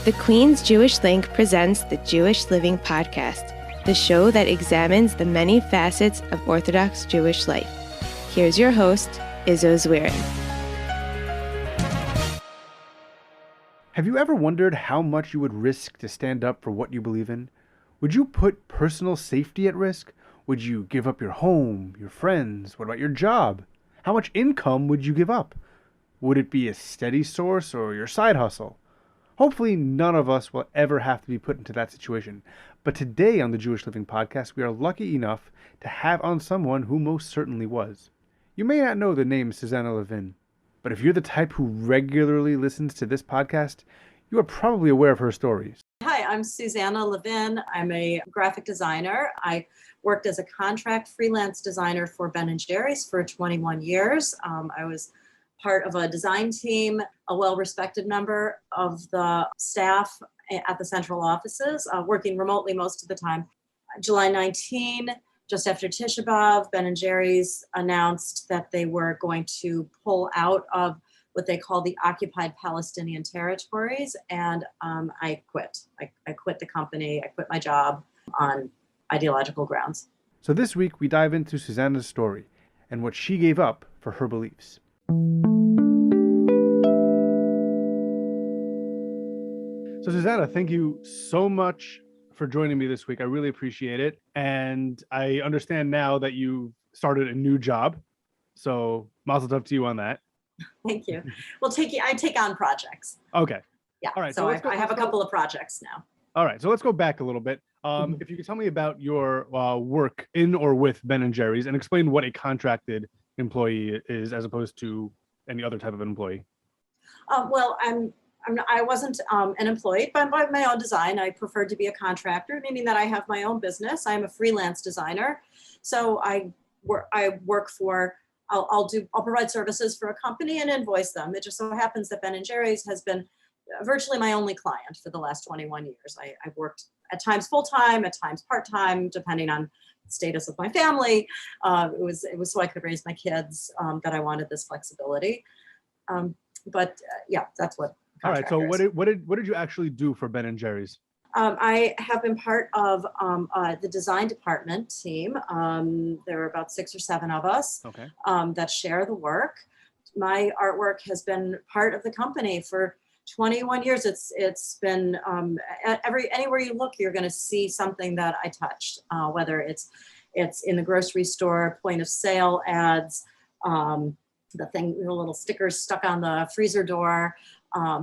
The Queen's Jewish Link presents the Jewish Living Podcast, the show that examines the many facets of Orthodox Jewish life. Here's your host, Izzo Zwirin. Have you ever wondered how much you would risk to stand up for what you believe in? Would you put personal safety at risk? Would you give up your home, your friends? What about your job? How much income would you give up? Would it be a steady source or your side hustle? Hopefully none of us will ever have to be put into that situation. But today on the Jewish Living Podcast, we are lucky enough to have on someone who most certainly was. You may not know the name Susannah Levin, but if you're the type who regularly listens to this podcast, you are probably aware of her stories. Hi, I'm Susannah Levin. I'm a graphic designer. I worked as a contract freelance designer for Ben & Jerry's for 21 years. I was part of a design team, a well-respected member of the staff at the central offices, working remotely most of the time. July 19, just after Tisha B'Av, Ben & Jerry's announced that they were going to pull out of what they call the occupied Palestinian territories, and I quit. I quit the company, I quit my job on ideological grounds. So this week we dive into Susannah's story and what she gave up for her beliefs. So Susannah, thank you so much for joining me this week. I really appreciate it. And I understand now that you started a new job. So mazel tov to you on that. Thank you. I take on projects. Okay. Yeah. All right. So I have a couple of projects now. All right. So let's go back a little bit. If you could tell me about your work in or with Ben & Jerry's and explain what a contracted employee is as opposed to any other type of employee. Well, I wasn't an employee, but by my own design, I preferred to be a contractor, meaning that I have my own business. I'm a freelance designer. So I'll provide services for a company and invoice them. It just so happens that Ben & Jerry's has been virtually my only client for the last 21 years. I've worked at times full-time, at times part-time, depending on the status of my family. It was so I could raise my kids that I wanted this flexibility. Yeah, that's what. All right. So what did you actually do for Ben & Jerry's? I have been part of the design department team. There are about 6 or 7 of us that share the work. My artwork has been part of the company for 21 years. It's been anywhere you look, you're going to see something that I touched, whether it's in the grocery store, point of sale ads, the little stickers stuck on the freezer door,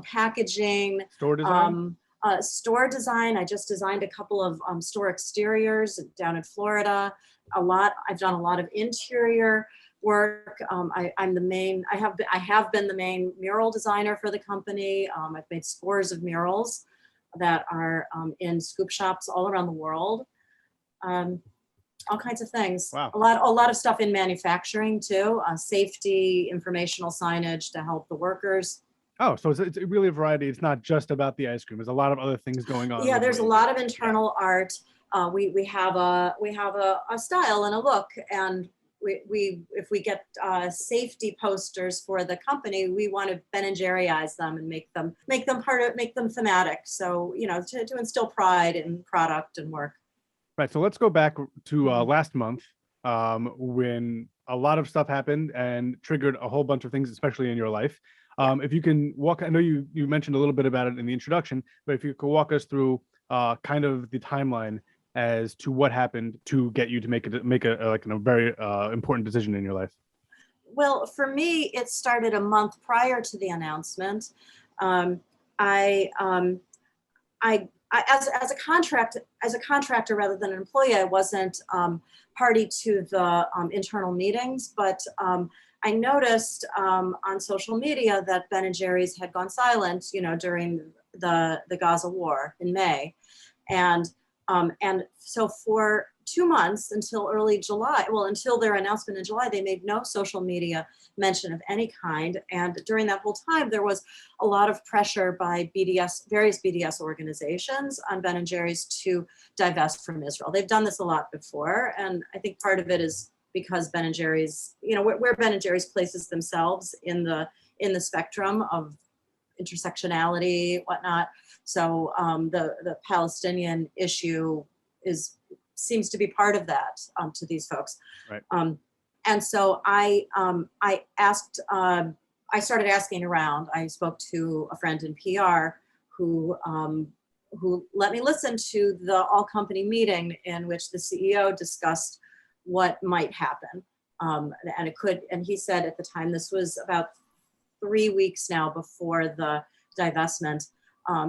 packaging, store design. Store design. I just designed a couple of store exteriors down in Florida. I've done a lot of interior work. I have been the main mural designer for the company. I've made scores of murals that are in scoop shops all around the world. All kinds of things. Wow. A lot of stuff in manufacturing too. Safety, informational signage to help the workers. Oh, so it's really a variety. It's not just about the ice cream. There's a lot of other things going on. Yeah, there's a lot of internal art. We have a style and a look, and we if we get safety posters for the company, we want to Ben & Jerry'ize them and make them thematic. So to instill pride in product and work. Right. So let's go back to last month when a lot of stuff happened and triggered a whole bunch of things, especially in your life. If you can walk, I know you mentioned a little bit about it in the introduction, but if you could walk us through kind of the timeline as to what happened to get you to make a very important decision in your life. Well, for me, it started a month prior to the announcement. As a contractor rather than an employee, I wasn't party to the internal meetings, but I noticed on social media that Ben & Jerry's had gone silent, during the Gaza war in May, and so for 2 months until early July, until their announcement in July, they made no social media mention of any kind. And during that whole time, there was a lot of pressure by various BDS organizations on Ben & Jerry's to divest from Israel. They've done this a lot before, and I think part of it is because Ben & Jerry's, where Ben & Jerry's places themselves in the spectrum of intersectionality, whatnot. So the Palestinian issue seems to be part of that to these folks. Right. And so I asked, I started asking around. I spoke to a friend in PR who let me listen to the all company meeting in which the CEO discussed what might happen. And he said at the time, this was about 3 weeks now before the divestment.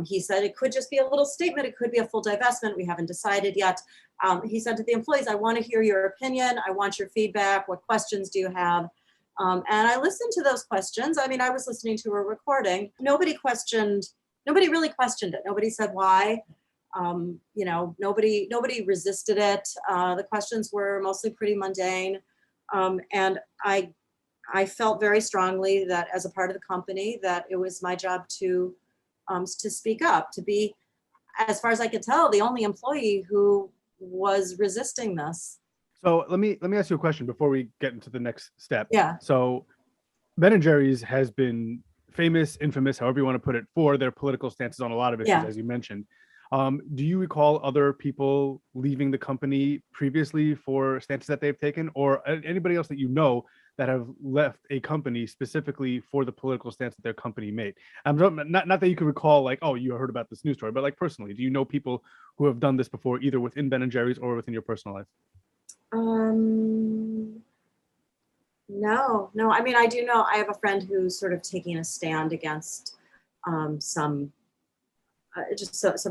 He said it could just be a little statement. It could be a full divestment. We haven't decided yet. He said to the employees, I want to hear your opinion. I want your feedback. What questions do you have? And I listened to those questions. I mean, I was listening to a recording. Nobody really questioned it. Nobody said why. Nobody resisted it. The questions were mostly pretty mundane. And I felt very strongly that as a part of the company, that it was my job to speak up, to be, as far as I could tell, the only employee who was resisting this. So let me ask you a question before we get into the next step. Yeah. So Ben and Jerry's has been famous, infamous, however you want to put it, for their political stances on a lot of issues, as you mentioned. Do you recall other people leaving the company previously for stances that they've taken, or anybody else that you know that have left a company specifically for the political stance that their company made? Not that you could recall, like, oh, you heard about this news story, but like personally, do you know people who have done this before, either within Ben and Jerry's or within your personal life? No. I mean, I do know, I have a friend who's sort of taking a stand against some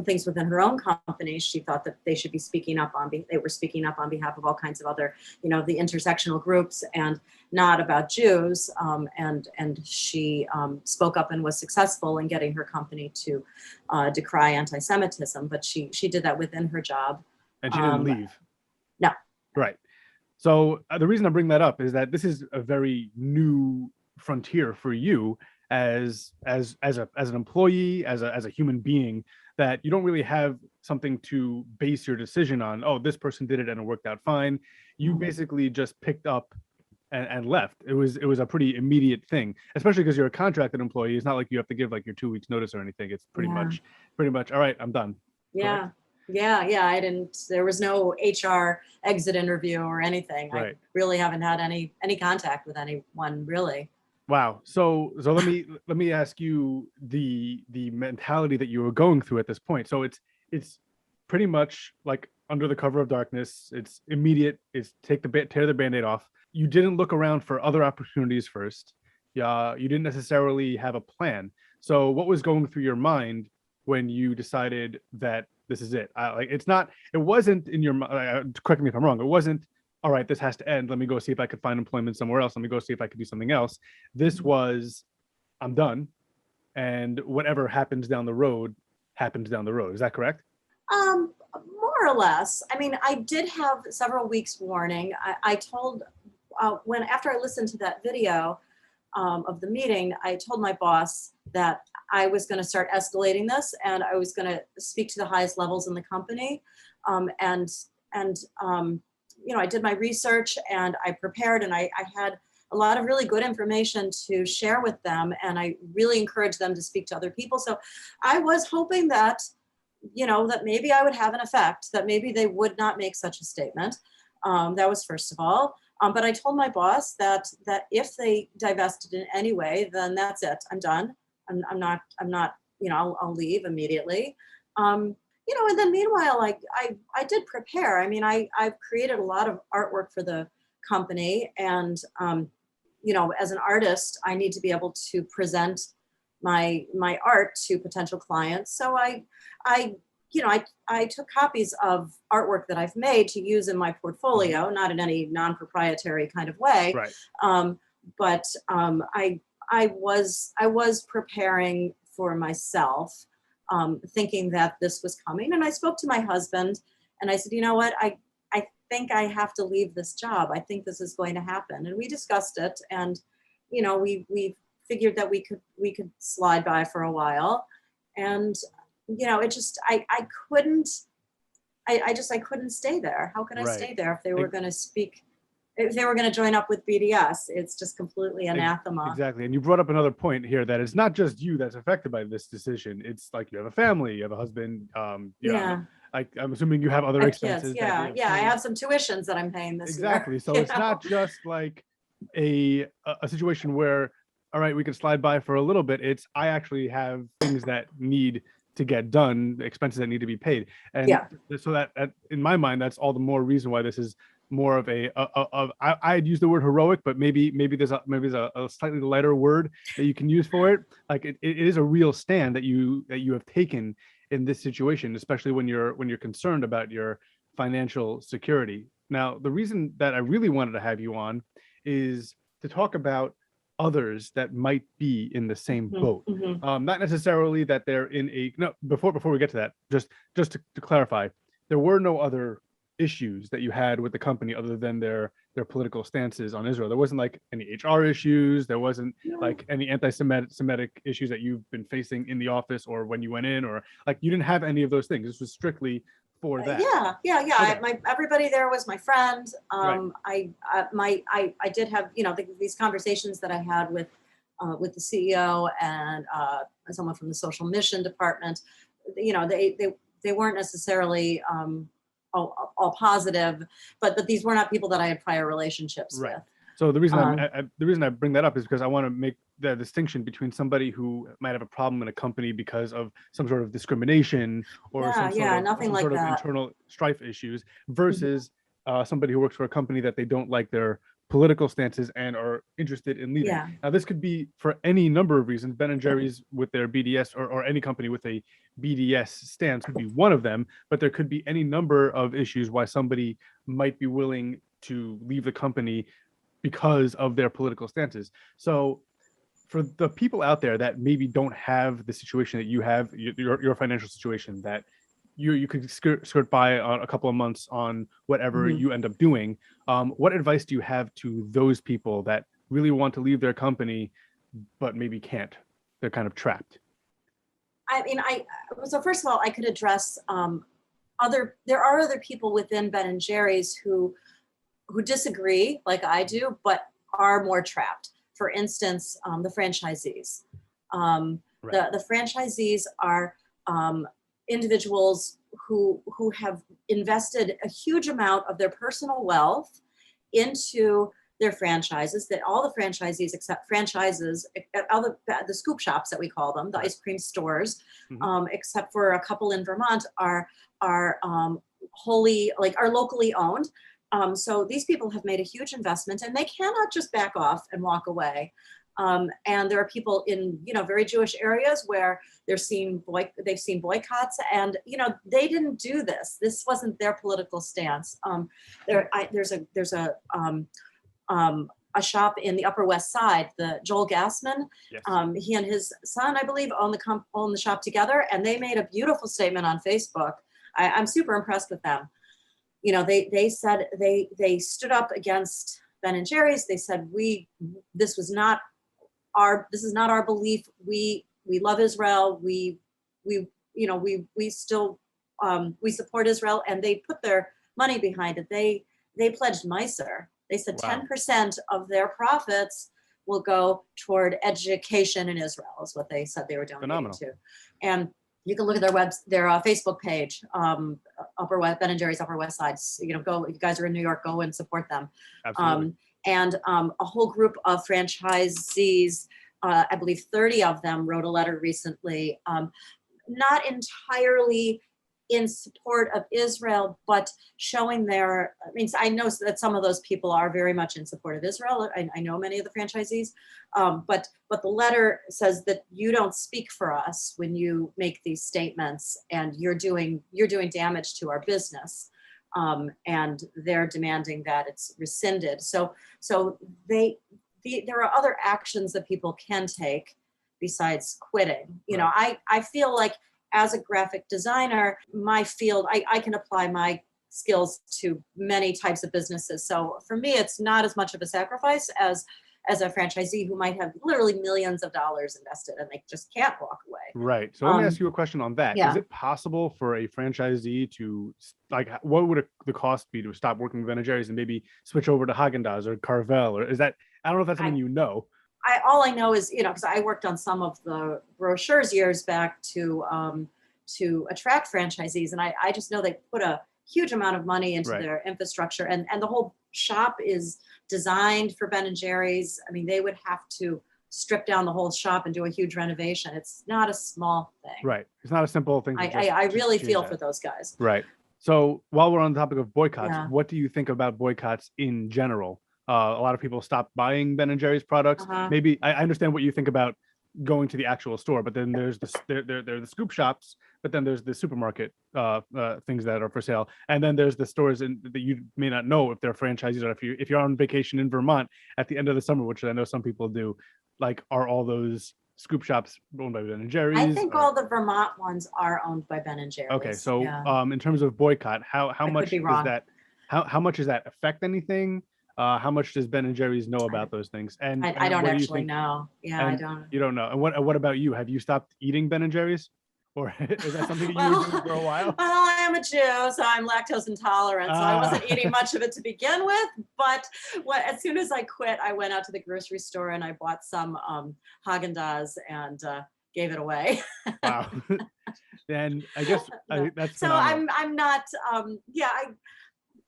things within her own company. She thought that they should be speaking up they were speaking up on behalf of all kinds of other, the intersectional groups and not about Jews. And she spoke up and was successful in getting her company to decry anti-Semitism, but she did that within her job. And she didn't leave. No. Right. So the reason I bring that up is that this is a very new frontier for you as an employee, as a human being, that you don't really have something to base your decision on. Oh, this person did it and it worked out fine. You basically just picked up and left. It was a pretty immediate thing, especially because you're a contracted employee. It's not like you have to give like your 2 weeks notice or anything. It's pretty much, all right, I'm done. Yeah. Correct? Yeah. There was no HR exit interview or anything. Right. I really haven't had any contact with anyone, really. Wow. So let me ask you the mentality that you were going through at this point. So it's pretty much like under the cover of darkness. It's immediate. It's tear the Band-Aid off. You didn't look around for other opportunities first. You didn't necessarily have a plan. So what was going through your mind when you decided that this is it? It wasn't in your mind. Correct me if I'm wrong. It wasn't, all right, this has to end. Let me go see if I could find employment somewhere else. Let me go see if I could do something else. This was, I'm done. And whatever happens down the road, happens down the road. Is that correct? More or less. I mean, I did have several weeks warning. I told, after I listened to that video of the meeting, I told my boss that I was going to start escalating this and I was going to speak to the highest levels in the company. I did my research and I prepared and I had a lot of really good information to share with them. And I really encouraged them to speak to other people. So I was hoping that, that maybe I would have an effect, that maybe they would not make such a statement. That was first of all. But I told my boss that if they divested in any way, then that's it. I'm done. I'm not, I'll leave immediately. And then meanwhile, I did prepare. I mean, I've created a lot of artwork for the company. And, as an artist, I need to be able to present my art to potential clients. So I took copies of artwork that I've made to use in my portfolio, not in any non-proprietary kind of way. Right. But I was preparing for myself, thinking that this was coming. And I spoke to my husband and I said, you know what, I think I have to leave this job. I think this is going to happen. And we discussed it. And, we figured that we could slide by for a while. And, it just, I couldn't stay there. How could I stay there if they were going to speak if they were going to join up with BDS. It's just completely anathema. Exactly. And you brought up another point here that it's not just you that's affected by this decision. It's like you have a family, you have a husband. I'm assuming you have other expenses. Kids. Yeah. I have some tuitions that I'm paying this year. Exactly. So it's not just like a situation where, all right, we can slide by for a little bit. It's I actually have things that need to get done, expenses that need to be paid. And so that in my mind, that's all the more reason why this is more of I'd use the word heroic, but maybe there's a slightly lighter word that you can use for it. Like it is a real stand that you have taken in this situation, especially when you're concerned about your financial security. Now, the reason that I really wanted to have you on is to talk about others that might be in the same boat. Not necessarily that they're in before we get to that, just to clarify, there were no other issues that you had with the company other than their political stances on Israel. There wasn't like any HR issues. There wasn't like any anti-Semitic issues that you've been facing in the office or when you went in, or like you didn't have any of those things. This was strictly for that. Okay. Everybody there was my friend. Right. I did have these conversations that I had with the CEO and someone from the social mission department. They weren't necessarily all positive, but these were not people that I had prior relationships with. So the reason I bring that up is because I want to make the distinction between somebody who might have a problem in a company because of some sort of discrimination or some sort of internal strife issues versus somebody who works for a company that they don't like their political stances and are interested in leaving. Now, this could be for any number of reasons. Ben and Jerry's with their BDS or any company with a BDS stance could be one of them, but there could be any number of issues why somebody might be willing to leave the company because of their political stances. So for the people out there that maybe don't have the situation that you have, your financial situation, that you could skirt by a couple of months on whatever you end up doing, what advice do you have to those people that really want to leave their company but maybe can't? They're kind of trapped. So first of all, I could address there are other people within Ben and Jerry's who disagree like I do, but are more trapped. For instance, the franchisees. The franchisees are individuals who have invested a huge amount of their personal wealth into their franchises, that all the franchisees except franchises, all the scoop shops that we call them, the ice cream stores, except for a couple in Vermont, are locally owned. So these people have made a huge investment and they cannot just back off and walk away. And there are people in, very Jewish areas where they've seen boycotts, and, they didn't do this. This wasn't their political stance. There's a shop in the Upper West Side, the Joel Gassman. Yes. He and his son, I believe, own the shop together, and they made a beautiful statement on Facebook. I'm super impressed with them. They said they stood up against Ben and Jerry's. They said this is not our belief. We love Israel. We still we support Israel, and they put their money behind it. They pledged Meiser. They said 10% of their profits will go toward education in Israel, is what they said they were donating to. And you can look at their Facebook page, Ben and Jerry's Upper West Side. Go. If you guys are in New York, go and support them. Absolutely. And a whole group of franchisees, I believe 30 of them, wrote a letter recently, not entirely in support of Israel, but showing I know that some of those people are very much in support of Israel. I know many of the franchisees, but the letter says that you don't speak for us when you make these statements, and you're doing damage to our business. And they're demanding that it's rescinded. So there are other actions that people can take besides quitting. I feel like as a graphic designer, my field, I can apply my skills to many types of businesses. So for me, it's not as much of a sacrifice as a franchisee who might have literally millions of dollars invested and they just can't walk away. Right. So let me ask you a question on that. Yeah. Is it possible for a franchisee to, like, what would the cost be to stop working with Ben& Jerry's and maybe switch over to Haagen-Dazs or Carvel? Or is that, I don't know if that's something you know. All I know is, because I worked on some of the brochures years back to attract franchisees, and I just know they put a huge amount of money into their infrastructure, and the whole shop is designed for Ben& Jerry's. I mean, they would have to strip down the whole shop and do a huge renovation. It's not a small thing. Right. It's not a simple thing. I really feel for those guys. Right. So while we're on the topic of boycotts, what do you think about boycotts in general? A lot of people stop buying Ben& Jerry's products. Maybe I understand what you think about going to the actual store, but then there's there are the scoop shops, but then there's the supermarket things that are for sale, and then there's the stores that you may not know if they're franchisees, or if you're on vacation in Vermont at the end of the summer, which I know some people do. Like, are all those scoop shops owned by Ben& Jerry's? I think all the Vermont ones are owned by Ben& Jerry's. Okay, so in terms of boycott, how much does that how much does that affect anything? How much does Ben& Jerry's know about those things? And I don't actually know. Yeah, I don't. You don't know. And what about you? Have you stopped eating Ben& Jerry's? Or is that something that you were doing for a while? Well, I am a Jew, so I'm lactose intolerant, so I wasn't eating much of it to begin with. But as soon as I quit, I went out to the grocery store and I bought some Haagen-Dazs and gave it away. Wow. And I guess that's so phenomenal. I'm not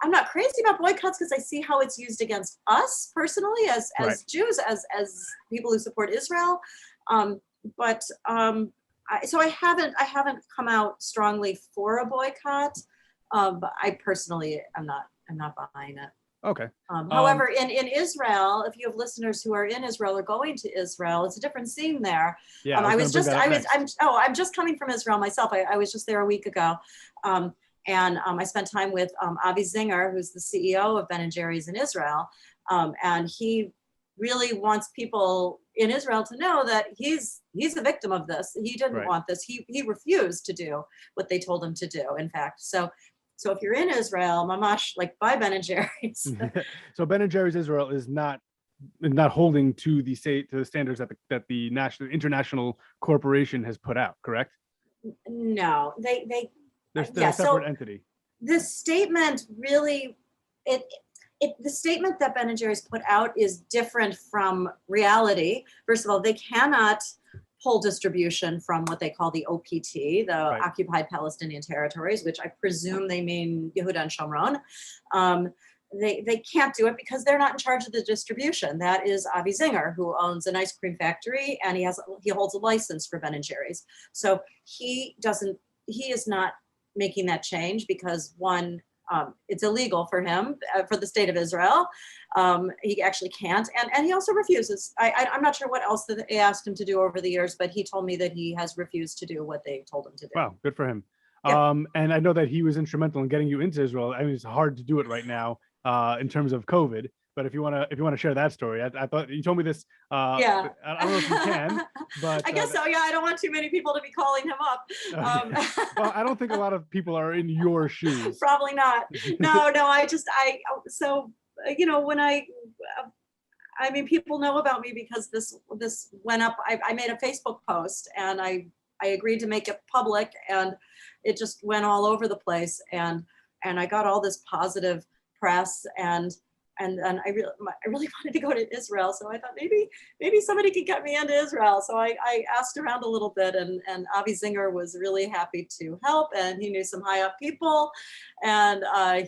I'm not crazy about boycotts because I see how it's used against us personally as Jews, as people who support Israel. So I haven't come out strongly for a boycott. But I personally am not buying it. Okay. However, in Israel, if you have listeners who are in Israel or going to Israel, it's a different scene there. Yeah, I'm just coming from Israel myself. I was just there a week ago. And I spent time with Avi Zinger, who's the CEO of Ben& Jerry's in Israel. And he really wants people in Israel to know that he's a victim of this. He didn't want this. He refused to do what they told him to do, in fact. So if you're in Israel, mamash, like, buy Ben& Jerry's. So Ben& Jerry's Israel is not holding to the standards that the international corporation has put out, correct? No, they're a separate entity. The statement really, the statement that Ben& Jerry's put out is different from reality. First of all, they cannot pull distribution from what they call the OPT, the Occupied Palestinian Territories, which I presume they mean Yehuda and Shomron. They can't do it because they're not in charge of the distribution. That is Avi Zinger, who owns an ice cream factory, and he holds a license for Ben& Jerry's. So he is not making that change because, one, it's illegal for him, for the state of Israel. He actually can't. And he also refuses. I'm not sure what else that they asked him to do over the years, but he told me that he has refused to do what they told him to do. Wow, good for him. Yeah. And I know that he was instrumental in getting you into Israel. I mean, it's hard to do it right now in terms of COVID. But if you want to share that story, I thought you told me this. I don't know if you can, but I guess so. Yeah, I don't want too many people to be calling him up. Well, I don't think a lot of people are in your shoes. Probably not. No. When people know about me because this went up. I made a Facebook post and I agreed to make it public, and it just went all over the place, and I got all this positive press, and I really wanted to go to Israel, so I thought maybe somebody could get me into Israel. So I asked around a little bit, and Avi Zinger was really happy to help, and he knew some high up people, and I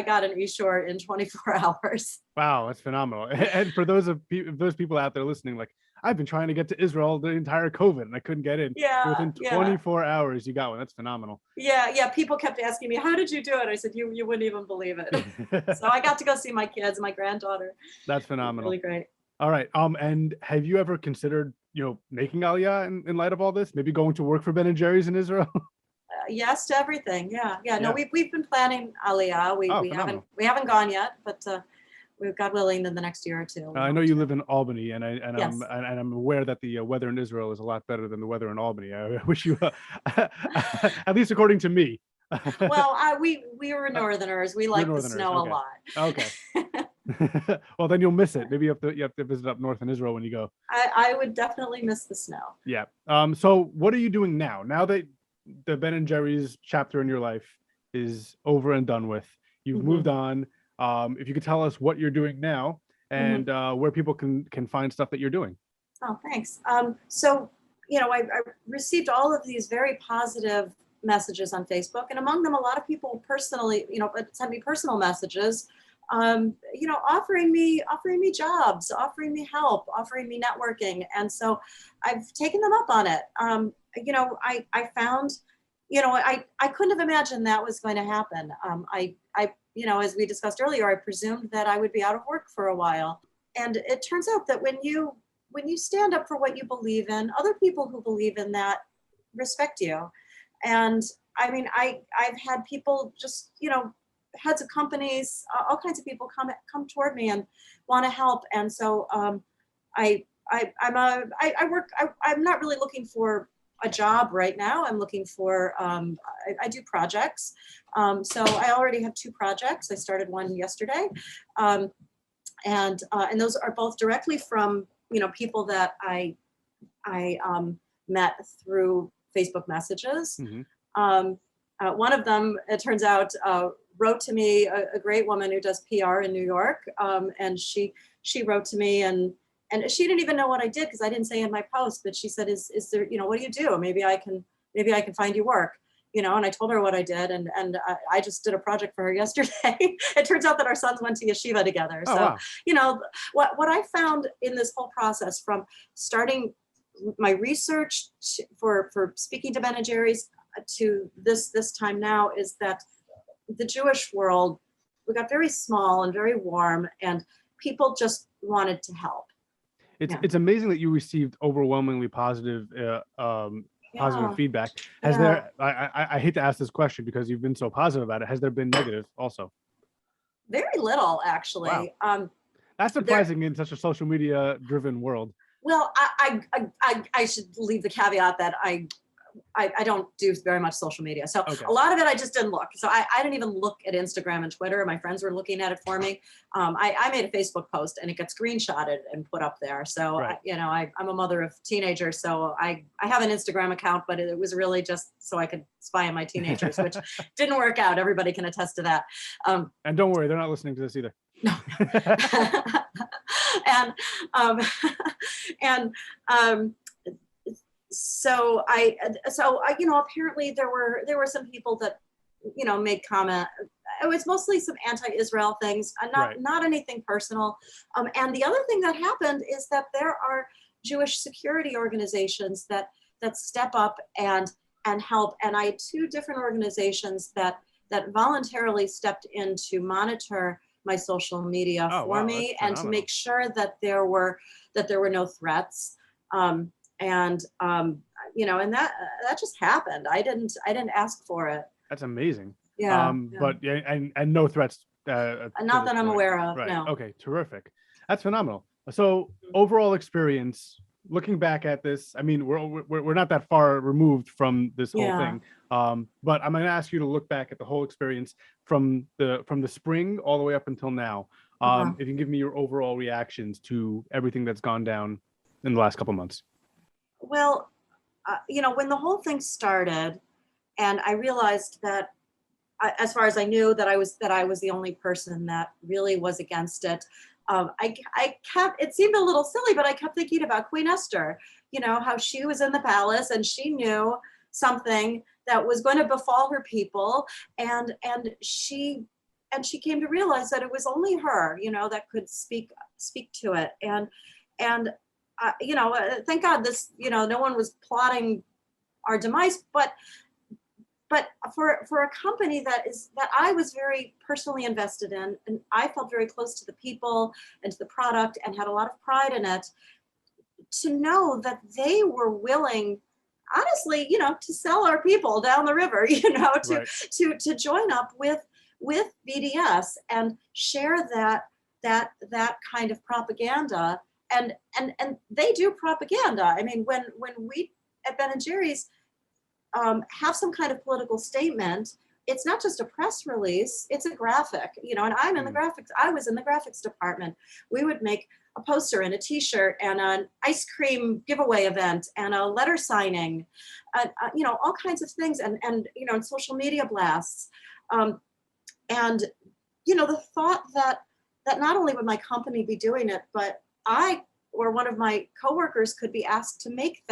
got an e-shore in 24 hours. Wow, that's phenomenal. And for those people out there listening, like, I've been trying to get to Israel the entire COVID and I couldn't get in. Yeah. Within 24 hours, you got one. That's phenomenal. Yeah. People kept asking me, how did you do it? I said, you wouldn't even believe it. So I got to go see my kids, my granddaughter. That's phenomenal. Really great. All right. And have you ever considered, making Aliyah in light of all this? Maybe going to work for Ben& Jerry's in Israel? Yes to everything. Yeah. No, we've been planning Aliyah. We haven't gone yet, but we've, God willing, in the next year or two. I know you live in Albany, and Yes. I'm aware that the weather in Israel is a lot better than the weather in Albany. I wish you, at least according to me. Well, we were Northerners. We like the snow a lot. Okay. Well, then you'll miss it. Maybe you have to visit up north in Israel when you go. I would definitely miss the snow. Yeah. So what are you doing now? Now that the Ben and Jerry's chapter in your life is over and done with, you've moved on. If you could tell us what you're doing now and where people can find stuff that you're doing. Oh, thanks. So, I received all of these very positive messages on Facebook, and among them, a lot of people personally, sent me personal messages, offering me jobs, offering me help, offering me networking. And so I've taken them up on it. I found, I couldn't have imagined that was going to happen. As we discussed earlier, I presumed that I would be out of work for a while. And it turns out that when you stand up for what you believe in, other people who believe in that respect you. And I mean, I've had people just, heads of companies, all kinds of people come toward me and want to help. And so I'm not really looking for a job right now. I'm looking for, I do projects. So I already have 2 projects. I started one yesterday. And those are both directly from, people that I met through Facebook messages. One of them, it turns out, wrote to me, a great woman who does PR in New York. And she wrote to me and she didn't even know what I did because I didn't say in my post, but she said, is there, what do you do? Maybe I can find you work, and I told her what I did. And I just did a project for her yesterday. It turns out that our sons went to yeshiva together. Oh, So, wow. what I found in this whole process from starting my research for speaking to Ben and Jerry's to this time now is that the Jewish world, we got very small and very warm, and people just wanted to help. It's amazing that you received overwhelmingly positive feedback. Has there? I hate to ask this question because you've been so positive about it. Has there been negative also? Very little, actually. Wow. That's surprising in such a social media driven world. Well, I should leave the caveat that I don't do very much social media. So a lot of it, I just didn't look. So I didn't even look at Instagram and Twitter. My friends were looking at it for me. I made a Facebook post and it got screenshotted and put up there. So, right. I'm a mother of teenagers. So I have an Instagram account, but it was really just so I could spy on my teenagers, which didn't work out. Everybody can attest to that. And don't worry, they're not listening to this either. No. So apparently there were some people that, made comment. It was mostly some anti-Israel things, not anything personal. And the other thing that happened is that there are Jewish security organizations that step up and help. And I had 2 different organizations that voluntarily stepped in to monitor my social media for me and to make sure that there were no threats. And that just happened. I didn't ask for it. That's amazing. Yeah. But and no threats. Not that I'm aware of. Right. No. Okay. Terrific. That's phenomenal. So overall experience, looking back at this, I mean, we're not that far removed from this whole thing. But I'm going to ask you to look back at the whole experience from the spring all the way up until now. If you can give me your overall reactions to everything that's gone down in the last couple months. Well, when the whole thing started, and I realized that, as far as I knew, that I was the only person that really was against it. I kept, it seemed a little silly, but I kept thinking about Queen Esther, how she was in the palace and she knew something that was going to befall her people. And she came to realize that it was only her, that could speak to it. And thank God this, no one was plotting our demise, but for a company that I was very personally invested in, and I felt very close to the people and to the product and had a lot of pride in it, to know that they were willing, honestly, to sell our people down the river, to join up with BDS and share that kind of propaganda. And they do propaganda. I mean, when we at Ben and Jerry's have some kind of political statement, it's not just a press release, it's a graphic, and I'm in the graphics. I was in the graphics department. We would make a poster and a t-shirt and an ice cream giveaway event and a letter signing, all kinds of things, and social media blasts. And, the thought that not only would my company be doing it, but I or one of my coworkers could be asked to make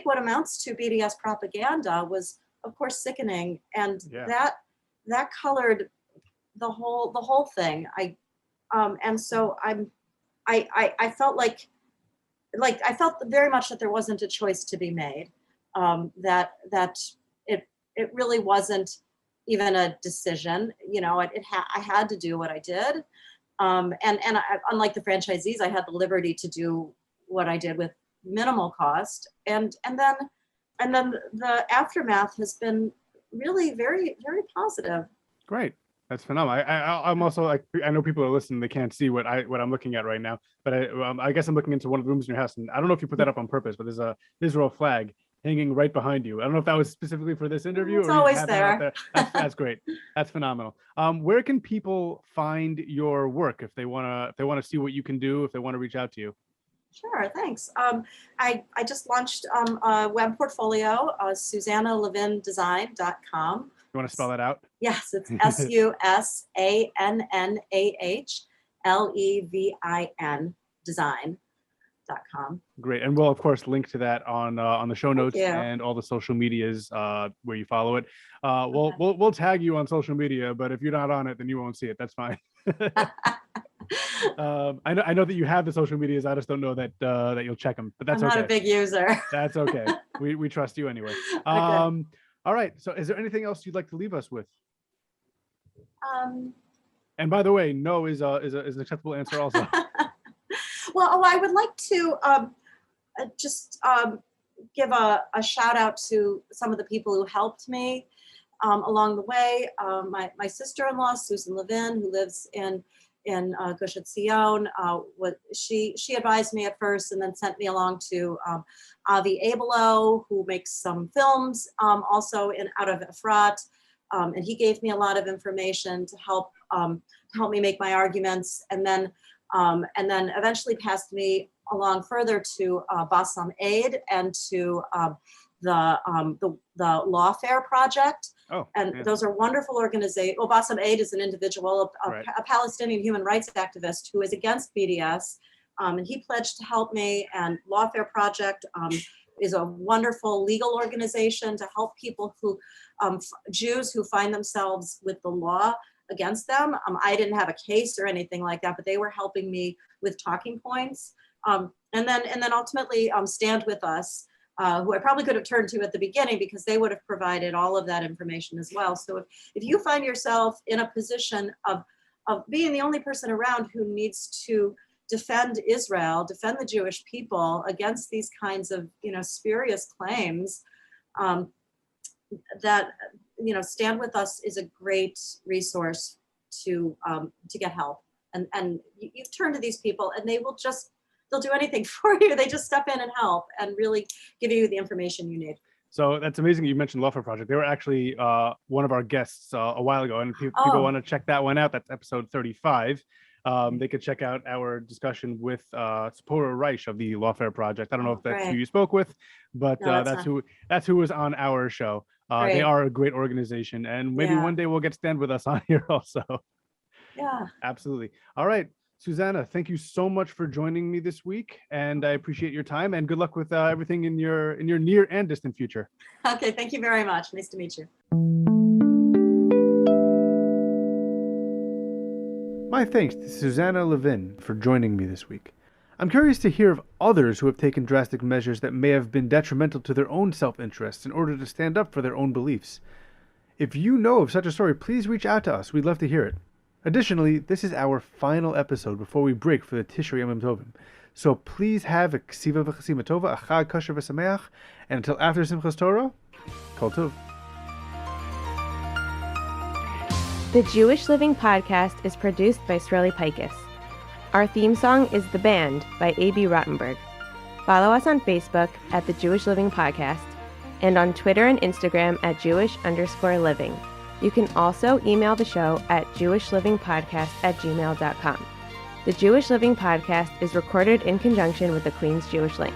what amounts to BDS propaganda was, of course, sickening. And that colored the whole thing. And so I felt like I felt very much that there wasn't a choice to be made, that it really wasn't even a decision. I had to do what I did. And unlike the franchisees, I had the liberty to do what I did with minimal cost. And then the aftermath has been really very, very positive. Great. That's phenomenal. I'm also I know people are listening; they can't see what I'm looking at right now. But I guess I'm looking into one of the rooms in your house, and I don't know if you put that up on purpose, but there's a Israel flag hanging right behind you. I don't know if that was specifically for this interview. It's always there. That's great. That's phenomenal. Where can people find your work if they want to see what you can do, if they want to reach out to you? Sure, thanks. I just launched a web portfolio, SusannahLevinDesign.com. You want to spell that out? Yes, it's SusannahLevin design.com. Great, and we'll of course link to that on the show notes and all the social medias where you follow it. We'll tag you on social media, but if you're not on it, then you won't see it. That's fine. I know that you have the social medias. I just don't know that you'll check them, but that's okay. I'm not a big user. That's okay. We trust you anyway. Okay. All right. So, is there anything else you'd like to leave us with? And by the way, no is an acceptable answer also. Well, I would like to just give a shout out to some of the people who helped me along the way. My sister-in-law, Susannah Levin, who lives in Gush Etzion, she advised me at first and then sent me along to Avi Abelo, who makes some films also out of Efrat, and he gave me a lot of information to help me make my arguments, and then eventually passed me along further to Bassam Aid and to the Lawfare Project. Oh, and yeah. Those are wonderful organizations. Well, Bassam Aid is an individual, a Palestinian human rights activist who is against BDS, and he pledged to help me. And Lawfare Project is a wonderful legal organization to help people who, Jews who find themselves with the law against them. I didn't have a case or anything like that, but they were helping me with talking points. And then ultimately Stand With Us, who I probably could have turned to at the beginning because they would have provided all of that information as well. So if you find yourself in a position of being the only person around who needs to defend Israel, defend the Jewish people against these kinds of spurious claims, Stand With Us is a great resource to get help. And you turn to these people and they'll do anything for you. They just step in and help and really give you the information you need. So that's amazing. You mentioned Lawfare Project. They were actually one of our guests a while ago, and people want to check that one out. That's episode 35. They could check out our discussion with Tzipora Reich of the Lawfare Project. I don't know if that's who you spoke with, but No, that's who was on our show. They are a great organization, and maybe one day we'll get Stand With Us on here also. Yeah, absolutely. All right, Susannah, thank you so much for joining me this week, and I appreciate your time. And good luck with everything in your near and distant future. Okay, thank you very much. Nice to meet you. My thanks to Susannah Levin for joining me this week. I'm curious to hear of others who have taken drastic measures that may have been detrimental to their own self-interests in order to stand up for their own beliefs. If you know of such a story, please reach out to us. We'd love to hear it. Additionally, this is our final episode before we break for the Tishrei Yomim Tovim. So please have a Ksiva v'Chasima Tova, a Chag Kosher v'Sameach, and until after Simchas Torah, Kol Tov. The Jewish Living Podcast is produced by Sreli Paikus. Our theme song is The Band by A.B. Rottenberg. Follow us on Facebook at The Jewish Living Podcast and on Twitter and Instagram at Jewish_living. You can also email the show at jewishlivingpodcast@gmail.com. The Jewish Living Podcast is recorded in conjunction with the Queen's Jewish Link.